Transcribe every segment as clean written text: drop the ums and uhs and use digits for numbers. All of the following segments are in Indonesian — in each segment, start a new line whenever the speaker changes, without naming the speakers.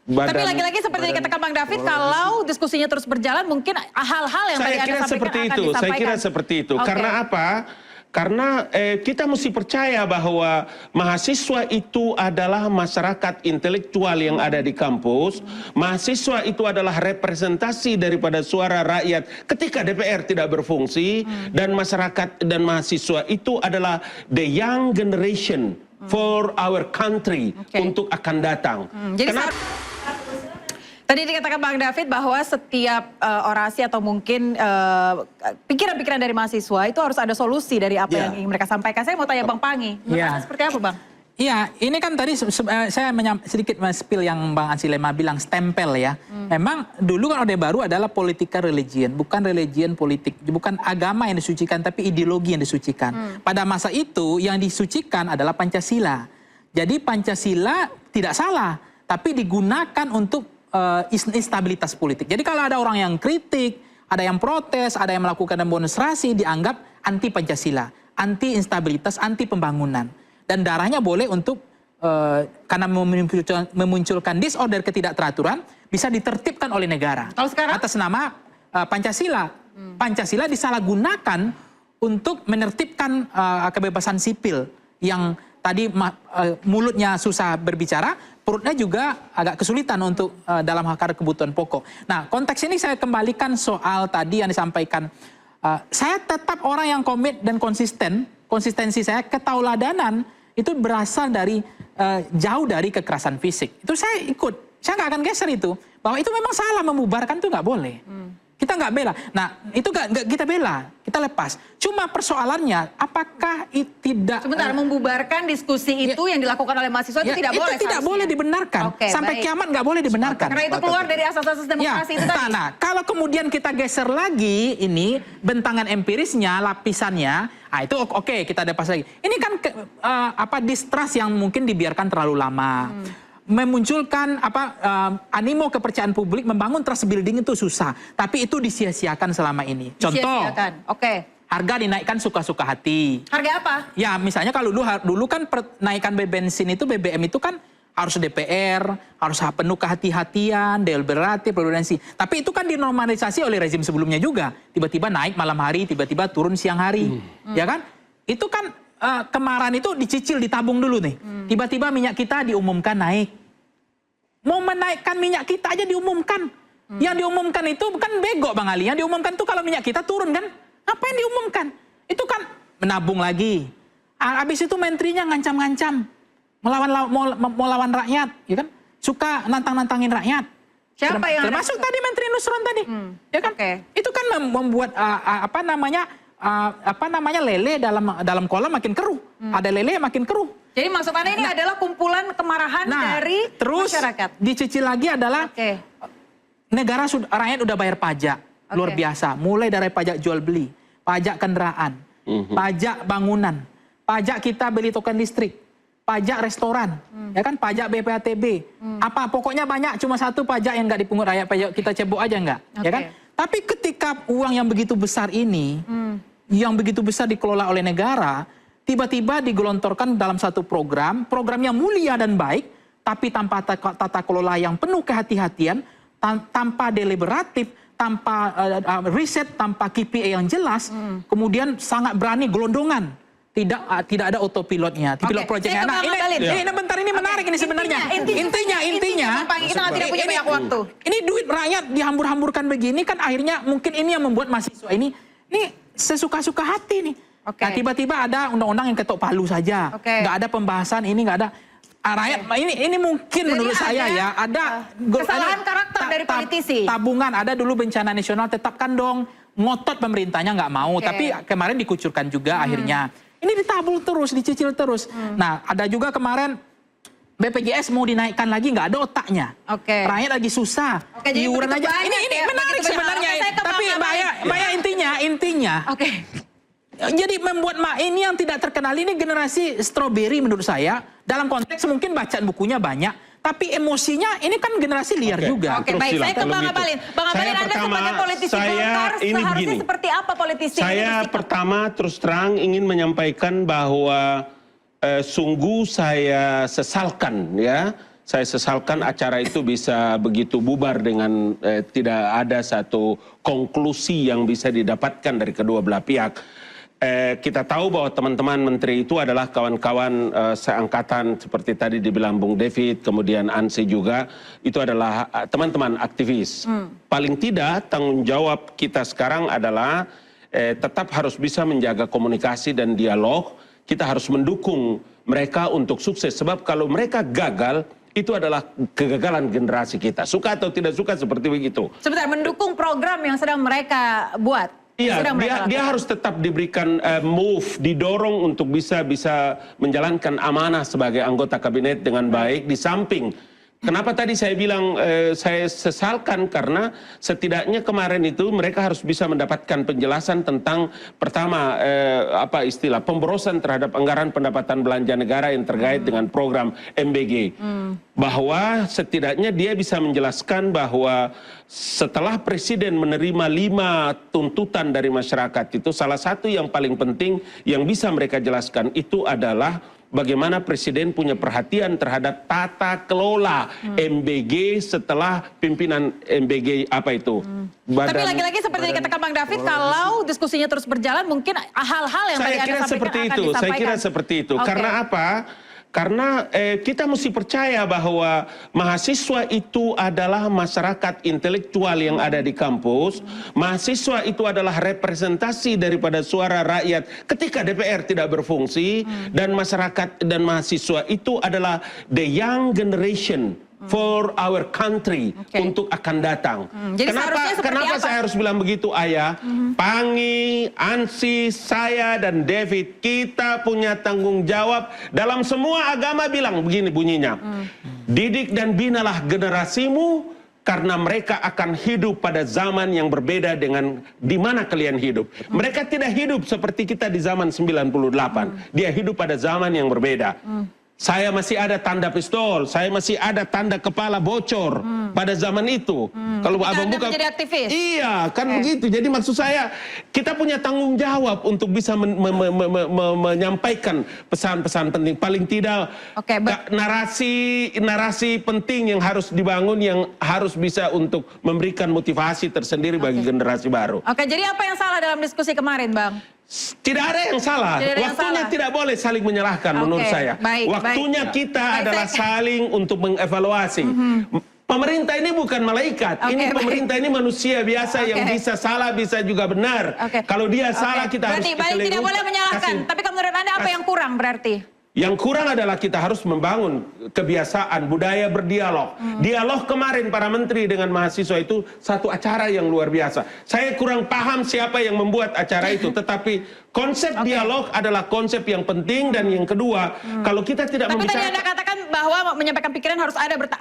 Tapi lagi-lagi seperti dikatakan Bang David, kalau diskusinya terus berjalan, mungkin hal-hal yang tadi Anda sampaikan akan disampaikan.
Saya kira seperti itu. Karena apa? Karena kita mesti percaya bahwa mahasiswa itu adalah masyarakat intelektual yang ada di kampus. Mahasiswa itu adalah representasi daripada suara rakyat ketika DPR tidak berfungsi. Dan masyarakat dan mahasiswa itu adalah the young generation for our country untuk akan datang.
Jadi tadi dikatakan Bang David bahwa setiap orasi atau mungkin pikiran-pikiran dari mahasiswa itu harus ada solusi dari apa yang ingin mereka sampaikan. Saya mau tanya Bang Pangi, seperti apa Bang?
Iya, ini kan tadi saya sedikit spill yang Bang Ansilema bilang, stempel ya. Memang dulu kan Orde Baru adalah political religion, bukan religion politik, bukan agama yang disucikan, tapi ideologi yang disucikan. Pada masa itu yang disucikan adalah Pancasila. Jadi Pancasila tidak salah, tapi digunakan untuk instabilitas politik. Jadi kalau ada orang yang kritik, ada yang protes, ada yang melakukan demonstrasi, dianggap anti Pancasila, anti instabilitas, anti pembangunan. Dan darahnya boleh untuk, karena memunculkan disorder ketidakteraturan, bisa ditertibkan oleh negara.
Kalau sekarang?
Atas nama Pancasila. Pancasila disalahgunakan untuk menertibkan kebebasan sipil yang tadi mulutnya susah berbicara, perutnya juga agak kesulitan untuk dalam hal kebutuhan pokok. Nah, konteks ini saya kembalikan soal tadi yang disampaikan. Saya tetap orang yang komit dan konsisten. Konsistensi saya, ketauladanan itu berasal dari jauh dari kekerasan fisik. Itu saya ikut. Saya nggak akan geser itu. Bahwa itu memang salah, membubarkan itu nggak boleh. Kita nggak bela. Nah, itu nggak kita bela, kita lepas. Cuma persoalannya, apakah tidak...
Sebentar, membubarkan diskusi itu yang dilakukan oleh mahasiswa itu tidak boleh?
Itu tidak boleh dibenarkan. Sampai kiamat nggak boleh dibenarkan.
Karena itu keluar dari asas-asas demokrasi itu tadi.
Nah, kalau kemudian kita geser lagi ini, bentangan empirisnya, lapisannya, itu oke, kita lepas lagi. Ini kan distrust yang mungkin dibiarkan terlalu lama. Memunculkan animo kepercayaan publik, membangun trust building itu susah, tapi itu disia-siakan selama ini. Contoh, harga dinaikkan suka-suka hati.
Harga apa?
Ya, misalnya kalau dulu kan naikkan bensin itu, BBM itu kan harus DPR, harus penuh kehati-hatian, deliberatif, prudensi. Tapi itu kan dinormalisasi oleh rezim sebelumnya juga. Tiba-tiba naik malam hari, tiba-tiba turun siang hari, ya kan? Itu kan kemarin itu dicicil, ditabung dulu nih. Tiba-tiba minyak kita diumumkan naik. Mau menaikkan minyak kita aja diumumkan. Yang diumumkan itu bukan bego Bang Ali. Yang diumumkan itu kalau minyak kita turun kan. Apa yang diumumkan? Itu kan menabung lagi. Habis itu menterinya ngancam-ngancam. Mau lawan rakyat. Ya kan? Suka nantang-nantangin rakyat.
Siapa yang
termasuk tadi Menteri Nusron tadi. Ya kan? Itu kan membuat lele dalam kolam makin keruh. Ada lele makin keruh.
Jadi maksud Anda ini adalah kumpulan kemarahan dari masyarakat.
Dicicil lagi adalah negara rakyat udah bayar pajak luar biasa. Mulai dari pajak jual beli, pajak kendaraan, pajak bangunan, pajak kita beli token listrik, pajak restoran, ya kan, pajak BPATB. Pokoknya banyak, cuma satu pajak yang nggak dipungut rakyat, pajak kita cebok aja nggak, ya kan? Tapi ketika uang yang begitu besar ini, yang begitu besar dikelola oleh negara, tiba-tiba digelontorkan dalam satu program yang mulia dan baik, tapi tanpa tata kelola yang penuh kehati-hatian, tanpa deliberatif, tanpa riset, tanpa KPI yang jelas, kemudian sangat berani gelondongan. Tidak ada autopilotnya, pilot projectnya. Nah, ini bentar, ini menarik ini sebenarnya. Intinya,
kita tidak punya banyak waktu.
Ini duit rakyat dihambur-hamburkan begini kan, akhirnya mungkin ini yang membuat mahasiswa ini sesuka-suka hati nih. Nah, tiba-tiba ada undang-undang yang ketok palu saja, nggak ada pembahasan ini, nggak ada rakyat. Ini mungkin jadi menurut saya ya ada
kesalahan karakter dari politisi.
Tabungan ada dulu bencana nasional, tetapkan dong. Ngotot pemerintahnya nggak mau, tapi kemarin dikucurkan juga akhirnya. Ini ditabung terus, dicicil terus. Nah, ada juga kemarin BPJS mau dinaikkan lagi, nggak ada otaknya. Rakyat lagi susah. Iuran aja. Ini menarik sebenarnya. Tapi Mbak intinya. Jadi membuat ini yang tidak terkenal ini generasi strawberry menurut saya. Dalam konteks mungkin bacaan bukunya banyak, tapi emosinya ini kan generasi liar juga.
Baik, saya ke Bang Abalin. Bang Abalin, Anda sebagai politisi Golkar seharusnya seperti apa politisi?
Saya pertama terus terang ingin menyampaikan bahwa sungguh saya sesalkan ya. saya sesalkan acara itu bisa begitu bubar dengan tidak ada satu konklusi yang bisa didapatkan dari kedua belah pihak. Kita tahu bahwa teman-teman menteri itu adalah kawan-kawan seangkatan seperti tadi dibilang Bung David, kemudian Ansi juga, itu adalah teman-teman aktivis. Paling tidak tanggung jawab kita sekarang adalah tetap harus bisa menjaga komunikasi dan dialog. Kita harus mendukung mereka untuk sukses, sebab kalau mereka gagal, itu adalah kegagalan generasi kita. Suka atau tidak suka seperti begitu.
Sebentar, mendukung program yang sedang mereka buat.
Iya, dia harus tetap diberikan move, didorong untuk bisa menjalankan amanah sebagai anggota kabinet dengan baik. Di samping, kenapa tadi saya bilang saya sesalkan, karena setidaknya kemarin itu mereka harus bisa mendapatkan penjelasan tentang pertama pemborosan terhadap anggaran pendapatan belanja negara yang terkait dengan program MBG. Bahwa setidaknya dia bisa menjelaskan bahwa setelah Presiden menerima 5 tuntutan dari masyarakat itu, salah satu yang paling penting yang bisa mereka jelaskan itu adalah bagaimana Presiden punya perhatian terhadap tata kelola MBG setelah pimpinan MBG
Tapi lagi-lagi seperti dikatakan Bang David, kalau diskusinya terus berjalan mungkin hal-hal yang tadi Anda sampaikan akan disampaikan.
Saya kira seperti itu. Karena apa? Karena kita mesti percaya bahwa mahasiswa itu adalah masyarakat intelektual yang ada di kampus. Mahasiswa itu adalah representasi daripada suara rakyat ketika DPR tidak berfungsi. Dan masyarakat dan mahasiswa itu adalah the young generation for our country untuk akan datang.
Jadi
Kenapa saya harus bilang begitu, Ayah? Pangi, Ansi, saya dan David, kita punya tanggung jawab. Dalam semua agama bilang begini bunyinya. Didik dan binalah generasimu, karena mereka akan hidup pada zaman yang berbeda dengan di mana kalian hidup. Mereka tidak hidup seperti kita di zaman 98. Dia hidup pada zaman yang berbeda. Saya masih ada tanda pistol, saya masih ada tanda kepala bocor pada zaman itu. Kalau abang buka,
menjadi aktivis.
Iya, kan begitu. Jadi maksud saya, kita punya tanggung jawab untuk bisa menyampaikan pesan-pesan penting. Paling tidak narasi penting yang harus dibangun, yang harus bisa untuk memberikan motivasi tersendiri bagi generasi baru.
Jadi apa yang salah dalam diskusi kemarin, Bang?
Tidak ada yang salah. Waktunya tidak boleh saling menyalahkan menurut saya. Waktunya kita adalah saling untuk mengevaluasi. Pemerintah ini bukan malaikat. Pemerintah ini manusia biasa yang bisa salah, bisa juga benar. Kalau dia salah, kita harus
tidak boleh menyalahkan. Tapi menurut Anda apa yang kurang berarti?
Yang kurang adalah kita harus membangun kebiasaan budaya berdialog. Dialog kemarin para menteri dengan mahasiswa itu satu acara yang luar biasa. Saya kurang paham siapa yang membuat acara itu, tetapi konsep dialog adalah konsep yang penting. Dan yang kedua, kalau kita tidak
membicarakan... Tapi tadi Anda katakan bahwa menyampaikan pikiran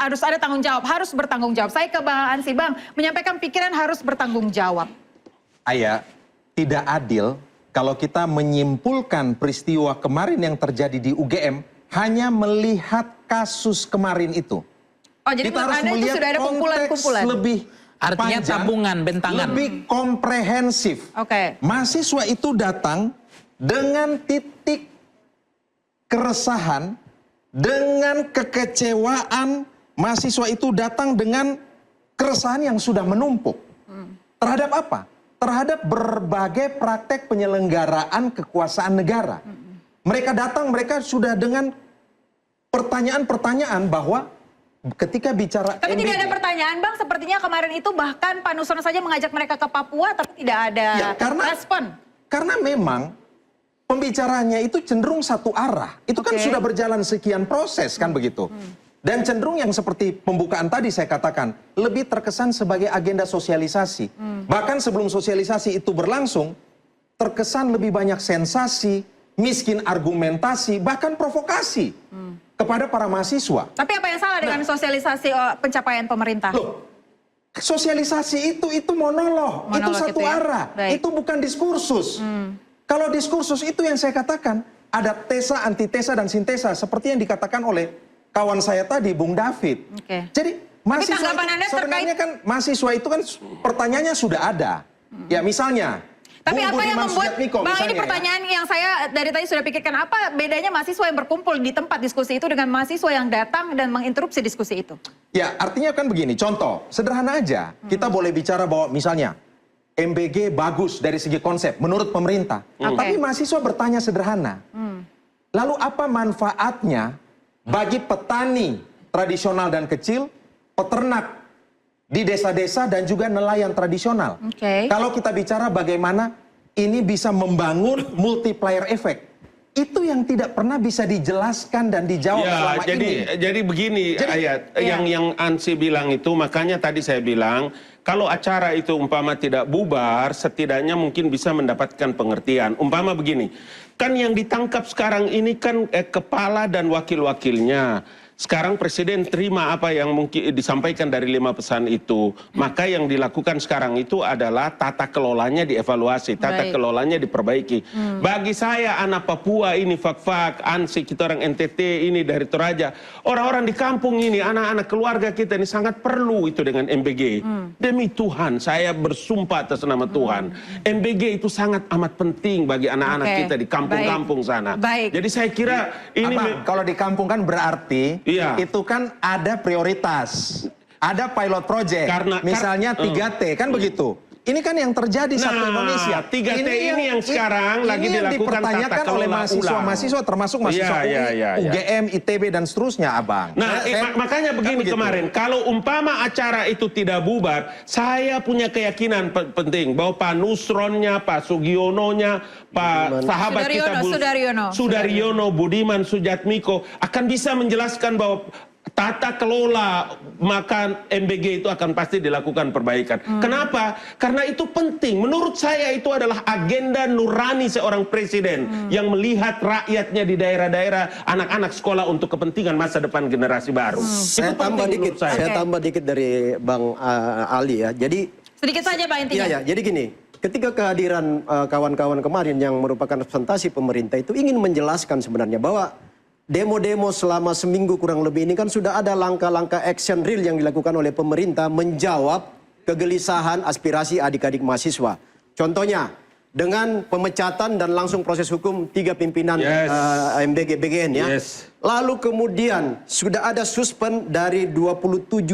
harus ada tanggung jawab, harus bertanggung jawab. Saya ke Bang Ansi, Bang, menyampaikan pikiran harus bertanggung jawab.
Ayah, tidak adil kalau kita menyimpulkan peristiwa kemarin yang terjadi di UGM hanya melihat kasus kemarin itu.
Jadi kita harus melihat sudah ada kumpulan-kumpulan.
Lebih
artinya
panjang,
tabungan, bentangan.
Lebih komprehensif. Mahasiswa itu datang dengan titik keresahan, dengan kekecewaan. Mahasiswa itu datang dengan keresahan yang sudah menumpuk. Terhadap apa? Terhadap berbagai praktek penyelenggaraan kekuasaan negara. Mereka datang, mereka sudah dengan pertanyaan-pertanyaan bahwa ketika bicara
Tapi tidak ada pertanyaan, Bang. Sepertinya kemarin itu bahkan Pak Nusron saja mengajak mereka ke Papua, tapi tidak ada respon.
Karena memang pembicaranya itu cenderung satu arah. Itu kan sudah berjalan sekian proses, kan begitu. Dan cenderung yang seperti pembukaan tadi saya katakan, lebih terkesan sebagai agenda sosialisasi. Bahkan sebelum sosialisasi itu berlangsung, terkesan lebih banyak sensasi, miskin argumentasi, bahkan provokasi kepada para mahasiswa.
Tapi apa yang salah dengan sosialisasi pencapaian pemerintah?
Loh, sosialisasi itu monolog, itu satu arah, itu bukan diskursus. Kalau diskursus itu yang saya katakan, ada tesa, antitesa, dan sintesa, seperti yang dikatakan oleh kawan saya tadi, Bung David. Jadi mahasiswa itu, sebenarnya kan mahasiswa itu kan pertanyaannya sudah ada. Ya misalnya.
Tapi
Bung
apa yang
Budiman
membuat,
Sujatmiko
Bang, ini
misalnya ya.
pertanyaan yang saya dari tadi sudah pikirkan, apa bedanya mahasiswa yang berkumpul di tempat diskusi itu dengan mahasiswa yang datang dan menginterupsi diskusi itu?
Ya, artinya kan begini, contoh, sederhana aja. Kita boleh bicara bahwa misalnya, MBG bagus dari segi konsep, menurut pemerintah. Tapi mahasiswa bertanya sederhana. Lalu apa manfaatnya bagi petani tradisional dan kecil, peternak di desa-desa dan juga nelayan tradisional? Kalau kita bicara bagaimana ini bisa membangun multiplier effect, itu yang tidak pernah bisa dijelaskan dan dijawab selama ini.
Jadi begini, Ayat, yang Ansi bilang itu, makanya tadi saya bilang, kalau acara itu umpama tidak bubar, setidaknya mungkin bisa mendapatkan pengertian. Umpama begini, kan yang ditangkap sekarang ini kan kepala dan wakil-wakilnya. Sekarang Presiden terima apa yang mungkin disampaikan dari 5 pesan itu. Maka yang dilakukan sekarang itu adalah tata kelolanya dievaluasi, tata kelolanya diperbaiki. Bagi saya anak Papua ini, Fak-Fak, Ansi, kita orang NTT ini dari Toraja. Orang-orang di kampung ini, anak-anak keluarga kita ini sangat perlu itu dengan MBG. Demi Tuhan, saya bersumpah atas nama Tuhan. MBG itu sangat amat penting bagi anak-anak kita di kampung-kampung sana. Jadi saya kira ini...
Kalau di kampung kan berarti... Itu kan ada prioritas, ada pilot project, misalnya 3T, kan begitu. Ini kan yang terjadi satu Indonesia.
3T ini yang sekarang lagi dilakukan
dipertanyakan oleh mahasiswa-mahasiswa, termasuk mahasiswa UGM, ITB, dan seterusnya, Abang.
Nah, makanya begini kemarin, kalau umpama acara itu tidak bubar, saya punya keyakinan penting bahwa Pak Nusronnya, Pak Sugiononya, Pak sahabat kita Sudaryono, Budiman Sujatmiko akan bisa menjelaskan bahwa tata kelola maka MBG itu akan pasti dilakukan perbaikan. Kenapa? Karena itu penting. Menurut saya itu adalah agenda nurani seorang presiden yang melihat rakyatnya di daerah-daerah, anak-anak sekolah untuk kepentingan masa depan generasi baru.
Saya tambah dikit dari Bang Ali ya. Jadi
sedikit saja Pak intinya.
Iya, jadi gini. Ketika kehadiran kawan-kawan kemarin yang merupakan representasi pemerintah itu ingin menjelaskan sebenarnya bahwa demo-demo selama seminggu kurang lebih ini kan sudah ada langkah-langkah action real yang dilakukan oleh pemerintah menjawab kegelisahan aspirasi adik-adik mahasiswa. Contohnya dengan pemecatan dan langsung proses hukum 3 pimpinan MBG BGN ya. Lalu kemudian sudah ada suspend dari 27.000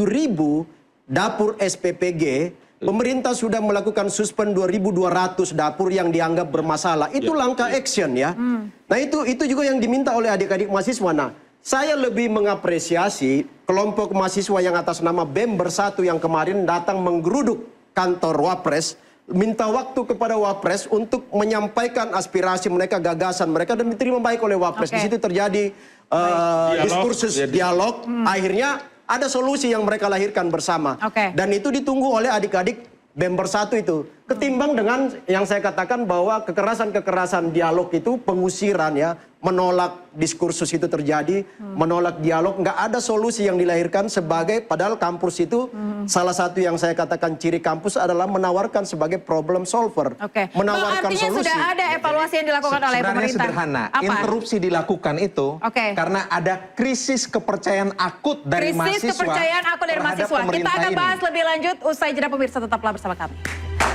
dapur SPPG. Pemerintah sudah melakukan suspend 2.200 dapur yang dianggap bermasalah. Itu langkah action ya. Nah itu juga yang diminta oleh adik-adik mahasiswa. Nah saya lebih mengapresiasi kelompok mahasiswa yang atas nama BEM Bersatu yang kemarin datang menggeruduk kantor Wapres. Minta waktu kepada Wapres untuk menyampaikan aspirasi mereka, gagasan mereka, dan diterima baik oleh Wapres. Di situ terjadi diskursus, dialog. Akhirnya ada solusi yang mereka lahirkan bersama. Dan itu ditunggu oleh adik-adik BEM Bersatu itu. Ketimbang dengan yang saya katakan bahwa kekerasan-kekerasan dialog itu pengusiran ya. Menolak diskursus itu terjadi, menolak dialog. Nggak ada solusi yang dilahirkan sebagai, padahal kampus itu salah satu yang saya katakan ciri kampus adalah menawarkan sebagai problem solver. Menawarkan
artinya
solusi.
sudah ada evaluasi yang dilakukan oleh pemerintah.
Sederhana, interupsi dilakukan itu karena ada krisis kepercayaan akut dari mahasiswa.
Krisis kepercayaan akut dari mahasiswa. Kita akan bahas lebih lanjut usai jeda, pemirsa tetaplah bersama kami.